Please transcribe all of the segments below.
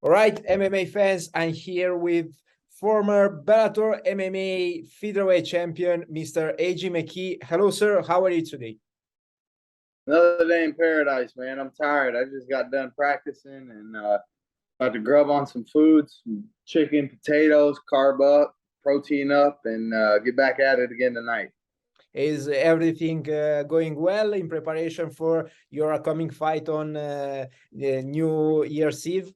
All right, MMA fans, I'm here with former Bellator MMA featherweight champion, Mr. A.G. McKee. Hello, sir. How are you today? Another day in paradise, man. I'm tired. I just got done practicing and about to grub on some food, some chicken, potatoes, carb up, protein up, and get back at it again tonight. Is everything going well in preparation for your upcoming fight on New Year's Eve?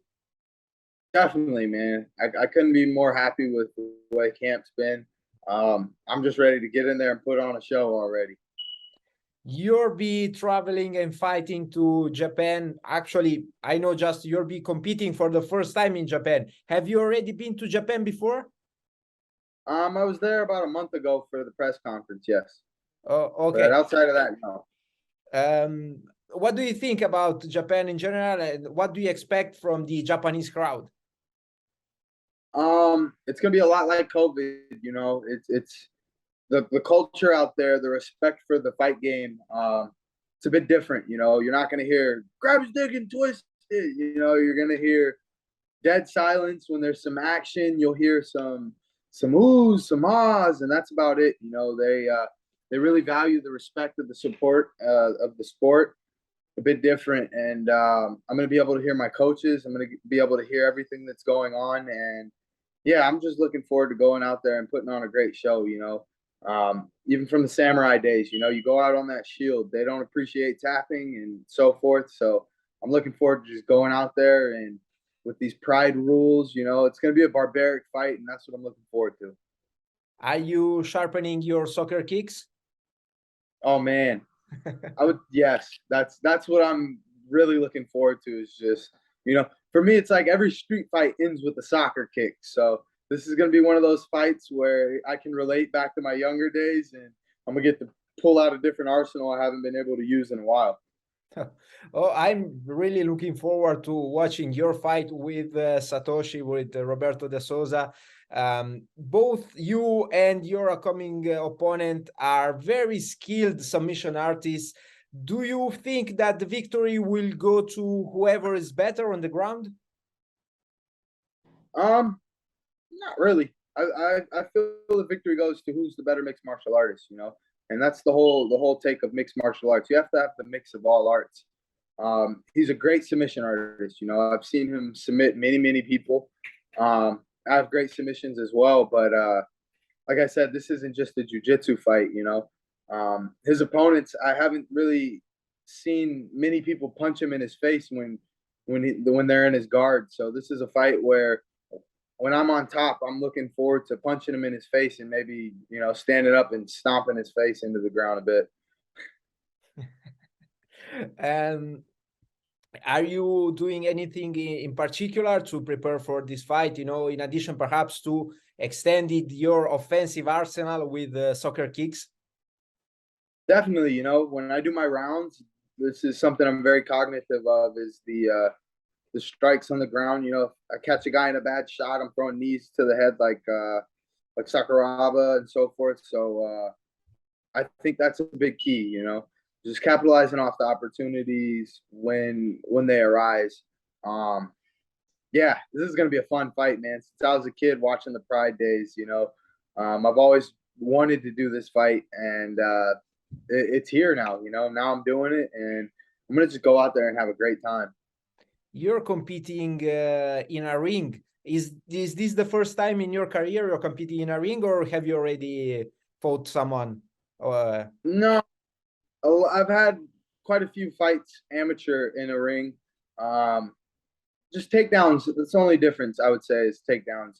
Definitely, man. I couldn't be more happy with the way camp's been. I'm just ready to get in there and put on a show already. You'll be traveling and fighting to Japan. Actually, I know just you'll be competing for the first time in Japan. Have you already been to Japan before? I was there about a month ago for the press conference, yes. Oh, But okay. outside of that, no. What do you think about Japan in general, and what do you expect from the Japanese crowd? It's gonna be a lot like COVID, it's the culture out there, the respect for the fight game. It's a bit different, You're not gonna hear grab his dick and twist it, you're gonna hear dead silence when there's some action. You'll hear some oohs, some ahs, and that's about it. They really value the respect of the support of the sport. A bit different, and I'm going to be able to hear my coaches. I'm going to be able to hear everything that's going on, and yeah, I'm just looking forward to going out there and putting on a great show. Even from the samurai days, you go out on that shield. They don't appreciate tapping and so forth. So I'm looking forward to just going out there and with these pride rules. It's going to be a barbaric fight, and that's what I'm looking forward to. Are you sharpening your soccer kicks? Oh man, yes, that's what I'm really looking forward to. Is just for me, it's like every street fight ends with a soccer kick. So this is going to be one of those fights where I can relate back to my younger days, and I'm gonna get to pull out a different arsenal I haven't been able to use in a while. Oh, I'm really looking forward to watching your fight with Satoshi, with Roberto De Souza. Both you and your upcoming opponent are very skilled submission artists. Do you think that the victory will go to whoever is better on the ground? Not really. I feel the victory goes to who's the better mixed martial artist, and that's the whole take of mixed martial arts. You have to have the mix of all arts. He's a great submission artist. I've seen him submit many people. I have great submissions as well, but like I said, this isn't just a jiu-jitsu fight. His opponents, I haven't really seen many people punch him in his face when they're in his guard. So this is a fight where when I'm on top, I'm looking forward to punching him in his face and maybe, standing up and stomping his face into the ground a bit. And are you doing anything in particular to prepare for this fight? In addition, perhaps to extended your offensive arsenal with soccer kicks? Definitely, when I do my rounds, this is something I'm very cognitive of is the strikes on the ground. If I catch a guy in a bad shot, I'm throwing knees to the head like Sakuraba and so forth. So I think that's a big key, just capitalizing off the opportunities when they arise. Yeah, this is gonna be a fun fight, man. Since I was a kid watching the Pride days, I've always wanted to do this fight, and it's here now. Now I'm doing it, and I'm gonna just go out there and have a great time. You're competing in a ring. Is this the first time in your career you're competing in a ring, or have you already fought someone? No, I've had quite a few fights amateur in a ring. Just takedowns. That's the only difference I would say is takedowns.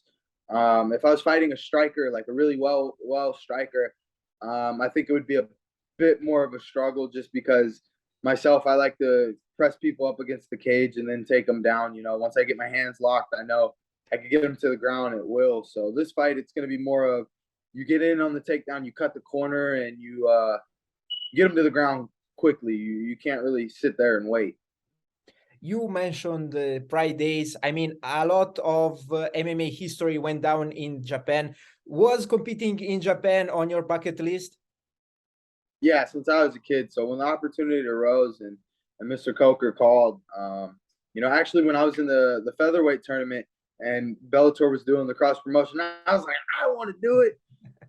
If I was fighting a striker, like a really well striker, I think it would be a bit more of a struggle just because myself, I like to press people up against the cage and then take them down. Once I get my hands locked, I know I can get them to the ground at will. So this fight, it's going to be more of you get in on the takedown, you cut the corner, and you get them to the ground quickly. You can't really sit there and wait. You mentioned the Pride days. I mean, a lot of MMA history went down in Japan. Was competing in Japan on your bucket list? Yeah, since I was a kid. So when the opportunity arose and Mr. Coker called, You know, actually, when I was in the featherweight tournament and Bellator was doing the cross promotion, I was like, I want to do it.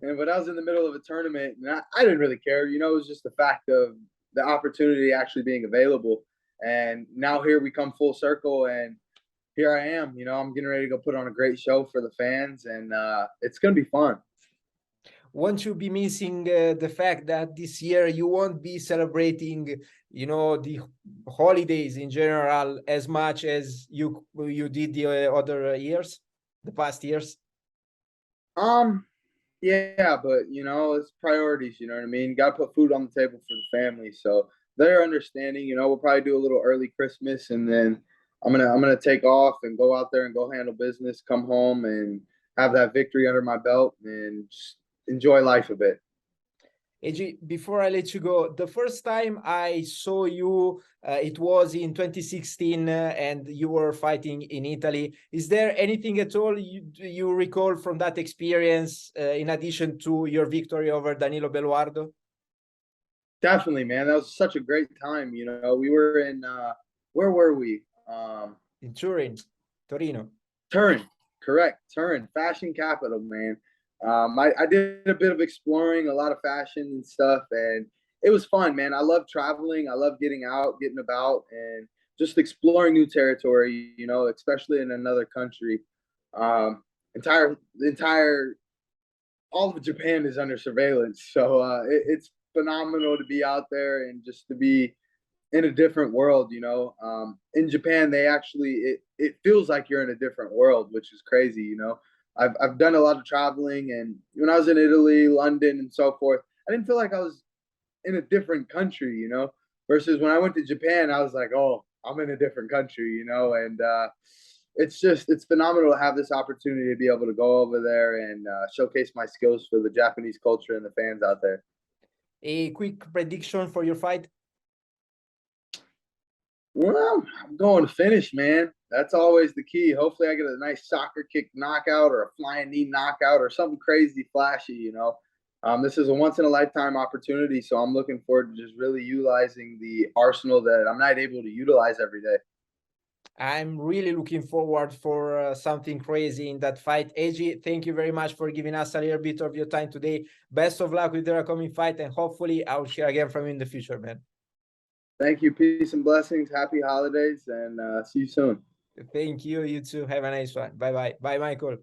And but I was in the middle of a tournament, and I didn't really care. You know, it was just the fact of the opportunity actually being available. And now here we come full circle, and here I am. You know, I'm getting ready to go put on a great show for the fans, and it's gonna be fun. Won't you be missing the fact that this year you won't be celebrating, you know, the holidays in general as much as you did the other years, the past years? Um, yeah, but you know, it's priorities. You know what I mean? Got to put food on the table for the family, so they're understanding. You know, we'll probably do a little early Christmas, and then I'm gonna take off and go out there and go handle business. Come home and have that victory under my belt, and just enjoy life a bit. AJ, before I let you go, the first time I saw you, it was in 2016, and you were fighting in Italy. Is there anything at all you recall from that experience, in addition to your victory over Danilo Belluardo? Definitely, man. That was such a great time. You know, we were in where were we? In Turin, Torino. Turin, correct. Turin, fashion capital, man. I did a bit of exploring, a lot of fashion and stuff, and it was fun, man. I love traveling. I love getting out, getting about, and just exploring new territory. You know, especially in another country. Um, entire all of Japan is under surveillance, so it's phenomenal to be out there and just to be in a different world. You know, in Japan, they actually it feels like you're in a different world, which is crazy. You know, I've done a lot of traveling, and when I was in Italy, London, and so forth, I didn't feel like I was in a different country. You know, versus when I went to Japan, I was like, oh, I'm in a different country. You know, and it's phenomenal to have this opportunity to be able to go over there and showcase my skills for the Japanese culture and the fans out there. A quick prediction for your fight? Well, I'm going to finish, man. That's always the key. Hopefully, I get a nice soccer kick knockout or a flying knee knockout or something crazy flashy. You know, this is a once in a lifetime opportunity, so I'm looking forward to just really utilizing the arsenal that I'm not able to utilize every day. I'm really looking forward for something crazy in that fight. AJ, thank you very much for giving us a little bit of your time today. Best of luck with the upcoming fight, and hopefully I'll hear again from you in the future, man. Thank you. Peace and blessings. Happy holidays, and see you soon. Thank you. You too. Have a nice one. Bye-bye. Bye, Michael.